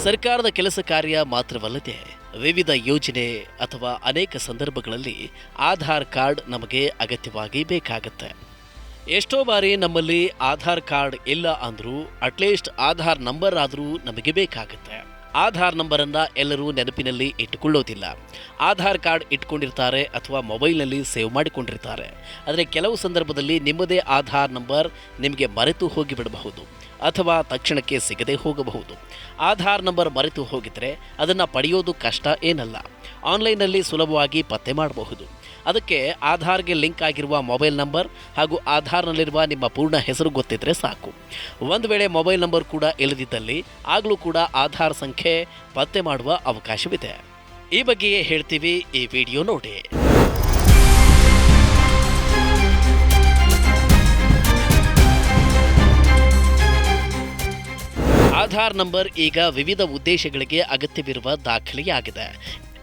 ಸರ್ಕಾರದ ಕೆಲಸ ಕಾರ್ಯ ಮಾತ್ರವಲ್ಲದೆ ವಿವಿಧ ಯೋಜನೆ ಅಥವಾ ಅನೇಕ ಸಂದರ್ಭಗಳಲ್ಲಿ ಆಧಾರ್ ಕಾರ್ಡ್ ನಮಗೆ ಅಗತ್ಯವಾಗಿ ಬೇಕಾಗುತ್ತೆ. ಎಷ್ಟೋ ಬಾರಿ ನಮ್ಮಲ್ಲಿ ಆಧಾರ್ ಕಾರ್ಡ್ ಇಲ್ಲ ಅಂದರೂ ಅಟ್ಲೀಸ್ಟ್ ಆಧಾರ್ ನಂಬರ್ ಆದರೂ ನಮಗೆ ಬೇಕಾಗುತ್ತೆ. ಆಧಾರ್ ನಂಬರನ್ನು ಎಲ್ಲರೂ ನೆನಪಿನಲ್ಲಿ ಇಟ್ಟುಕೊಳ್ಳೋದಿಲ್ಲ. ಆಧಾರ್ ಕಾರ್ಡ್ ಇಟ್ಕೊಂಡಿರ್ತಾರೆ ಅಥವಾ ಮೊಬೈಲ್ನಲ್ಲಿ ಸೇವ್ ಮಾಡಿಕೊಂಡಿರ್ತಾರೆ. ಆದರೆ ಕೆಲವು ಸಂದರ್ಭದಲ್ಲಿ ನಿಮ್ಮದೇ ಆಧಾರ್ ನಂಬರ್ ನಿಮಗೆ ಮರೆತು ಹೋಗಿಬಿಡಬಹುದು ಅಥವಾ ತಕ್ಷಣಕ್ಕೆ ಸಿಗದೆ ಹೋಗಬಹುದು. ಆಧಾರ್ ನಂಬರ್ ಮರೆತು ಹೋಗಿದ್ರೆ ಅದನ್ನು ಪಡೆಯೋದು ಕಷ್ಟ ಏನಲ್ಲ. ಆನ್ಲೈನ್ನಲ್ಲಿ ಸುಲಭವಾಗಿ ಪತ್ತೆ ಮಾಡಬಹುದು. ಅದಕ್ಕೆ ಆಧಾರ್ಗೆ ಲಿಂಕ್ ಆಗಿರುವ ಮೊಬೈಲ್ ನಂಬರ್ ಹಾಗೂ ಆಧಾರ್ನಲ್ಲಿರುವ ನಿಮ್ಮ ಪೂರ್ಣ ಹೆಸರು ಗೊತ್ತಿದ್ರೆ ಸಾಕು. ಒಂದು ವೇಳೆ ಮೊಬೈಲ್ ನಂಬರ್ ಕೂಡ ಇಲ್ಲದಿದ್ದಲ್ಲಿ ಆಗಲೂ ಕೂಡ ಆಧಾರ್ ಸಂಖ್ಯೆ ಪತ್ತೆ ಮಾಡುವ ಅವಕಾಶವಿದೆ. ಈ ಬಗ್ಗೆಯೇ ಹೇಳ್ತೀವಿ, ಈ ವಿಡಿಯೋ ನೋಡಿ. ಆಧಾರ್ ನಂಬರ್ ಈಗ ವಿವಿಧ ಉದ್ದೇಶಗಳಿಗೆ ಅಗತ್ಯವಿರುವ ದಾಖಲೆಯಾಗಿದೆ.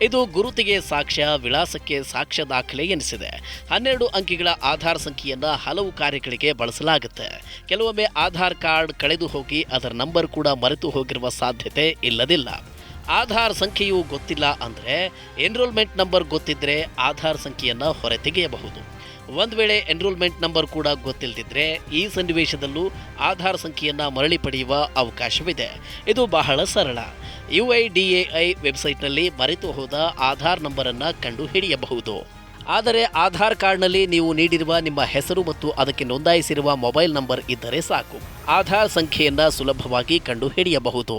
ಇದು ಗುರುತಿಗೆ ಸಾಕ್ಷ್ಯ, ವಿಳಾಸಕ್ಕೆ ಸಾಕ್ಷ್ಯ ದಾಖಲೆ ಎನಿಸಿದೆ. 12 ಅಂಕಿಗಳ ಆಧಾರ್ ಸಂಖ್ಯೆಯನ್ನು ಹಲವು ಕಾರ್ಯಗಳಿಗೆ ಬಳಸಲಾಗುತ್ತೆ. ಕೆಲವೊಮ್ಮೆ ಆಧಾರ್ ಕಾರ್ಡ್ ಕಳೆದು ಹೋಗಿ ಅದರ ನಂಬರ್ ಕೂಡ ಮರೆತು ಹೋಗಿರುವ ಸಾಧ್ಯತೆ ಇಲ್ಲದಿಲ್ಲ. ಆಧಾರ್ ಸಂಖ್ಯೆಯು ಗೊತ್ತಿಲ್ಲ ಅಂದರೆ ಎನ್ರೋಲ್ಮೆಂಟ್ ನಂಬರ್ ಗೊತ್ತಿದ್ದರೆ ಆಧಾರ್ ಸಂಖ್ಯೆಯನ್ನು ಹೊರತೆಗೆಯಬಹುದು. ಒಂದು ವೇಳೆ ಎನ್ರೋಲ್ಮೆಂಟ್ ನಂಬರ್ ಕೂಡ ಗೊತ್ತಿಲ್ಲದಿದ್ದರೆ ಈ ಸನ್ನಿವೇಶದಲ್ಲೂ ಆಧಾರ್ ಸಂಖ್ಯೆಯನ್ನು ಮರಳಿ ಪಡೆಯುವ ಅವಕಾಶವಿದೆ. ಇದು ಬಹಳ ಸರಳ. UIDAI ವೆಬ್ಸೈಟ್ನಲ್ಲಿ ಮರೆತು ಹೋದ ಆಧಾರ್ ನಂಬರನ್ನು ಕಂಡುಹಿಡಿಯಬಹುದು. ಆದರೆ ಆಧಾರ್ ಕಾರ್ಡ್ನಲ್ಲಿ ನೀವು ನೀಡಿರುವ ನಿಮ್ಮ ಹೆಸರು ಮತ್ತು ಅದಕ್ಕೆ ನೋಂದಾಯಿಸಿರುವ ಮೊಬೈಲ್ ನಂಬರ್ ಇದ್ದರೆ ಸಾಕು. ಆಧಾರ್ ಸಂಖ್ಯೆಯನ್ನು ಸುಲಭವಾಗಿ ಕಂಡುಹಿಡಿಯಬಹುದು.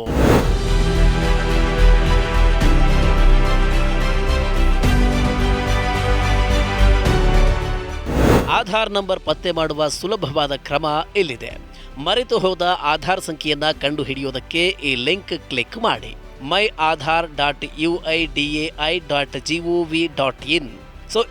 ಆಧಾರ್ ನಂಬರ್ ಪತ್ತೆ ಮಾಡುವ ಸುಲಭವಾದ ಕ್ರಮ ಇಲ್ಲಿದೆ. ಮರೆತು ಹೋದ ಆಧಾರ್ ಸಂಖ್ಯೆಯನ್ನು ಕಂಡುಹಿಡಿಯೋದಕ್ಕೆ ಈ ಲಿಂಕ್ ಕ್ಲಿಕ್ ಮಾಡಿ. myAadhar.uidai.gov.in.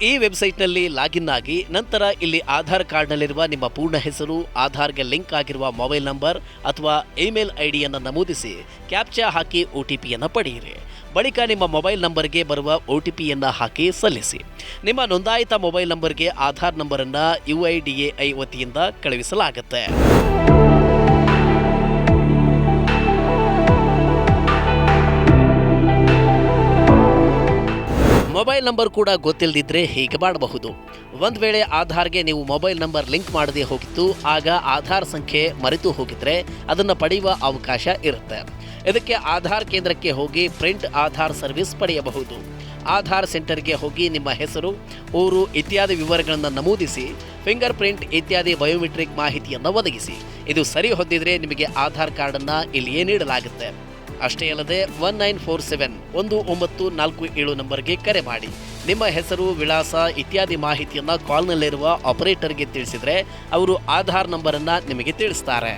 ಈ ವೆಬ್ಸೈಟ್ನಲ್ಲಿ ಲಾಗಿನ್ ಆಗಿ ನಂತರ ಇಲ್ಲಿ ಆಧಾರ್ ಕಾರ್ಡ್ನಲ್ಲಿರುವ ನಿಮ್ಮ ಪೂರ್ಣ ಹೆಸರು, ಆಧಾರ್ಗೆ ಲಿಂಕ್ ಆಗಿರುವ ಮೊಬೈಲ್ ನಂಬರ್ ಅಥವಾ ಇಮೇಲ್ ಐಡಿಯನ್ನು ನಮೂದಿಸಿ ಕ್ಯಾಪ್ಚಾ ಹಾಕಿ OTPಯನ್ನು ಪಡೆಯಿರಿ. ಬಳಿಕ ನಿಮ್ಮ ಮೊಬೈಲ್ ನಂಬರ್ಗೆ ಬರುವ OTPಯನ್ನು ಹಾಕಿ ಸಲ್ಲಿಸಿ. ನಿಮ್ಮ ನೋಂದಾಯಿತ ಮೊಬೈಲ್ ನಂಬರ್ಗೆ ಆಧಾರ್ ನಂಬರನ್ನು UIDAI ವತಿಯಿಂದ ಕಳುಹಿಸಲಾಗುತ್ತೆ. ಮೊಬೈಲ್ ನಂಬರ್ ಕೂಡ ಗೊತ್ತಿಲ್ಲದಿದ್ದರೆ ಹೀಗೆ ಮಾಡಬಹುದು. ಒಂದು ವೇಳೆ ಆಧಾರ್ಗೆ ನೀವು ಮೊಬೈಲ್ ನಂಬರ್ ಲಿಂಕ್ ಮಾಡದೇ ಹೋಗಿತ್ತು, ಆಗ ಆಧಾರ್ ಸಂಖ್ಯೆ ಮರೆತು ಹೋಗಿದ್ರೆ ಅದನ್ನು ಪಡೆಯುವ ಅವಕಾಶ ಇರುತ್ತೆ. ಇದಕ್ಕೆ ಆಧಾರ್ ಕೇಂದ್ರಕ್ಕೆ ಹೋಗಿ ಪ್ರಿಂಟ್ ಆಧಾರ್ ಸರ್ವಿಸ್ ಪಡೆಯಬಹುದು. ಆಧಾರ್ ಸೆಂಟರ್ಗೆ ಹೋಗಿ ನಿಮ್ಮ ಹೆಸರು, ಊರು ಇತ್ಯಾದಿ ವಿವರಗಳನ್ನು ನಮೂದಿಸಿ ಫಿಂಗರ್ ಪ್ರಿಂಟ್ ಇತ್ಯಾದಿ ಬಯೋಮೆಟ್ರಿಕ್ ಮಾಹಿತಿಯನ್ನು ಒದಗಿಸಿ. ಇದು ಸರಿ ಹೊಂದಿದ್ರೆ ನಿಮಗೆ ಆಧಾರ್ ಕಾರ್ಡನ್ನು ಇಲ್ಲಿಯೇ ನೀಡಲಾಗುತ್ತೆ. ಅಷ್ಟೇ ಅಲ್ಲದೆ 1947 ನಂಬರ್ಗೆ ಕರೆ ಮಾಡಿ ನಿಮ್ಮ ಹೆಸರು, ವಿಳಾಸ ಇತ್ಯಾದಿ ಮಾಹಿತಿಯನ್ನು ಕಾಲ್ನಲ್ಲಿರುವ ಆಪರೇಟರ್ಗೆ ತಿಳಿಸಿದರೆ ಅವರು ಆಧಾರ್ ನಂಬರನ್ನು ನಿಮಗೆ ತಿಳಿಸ್ತಾರೆ.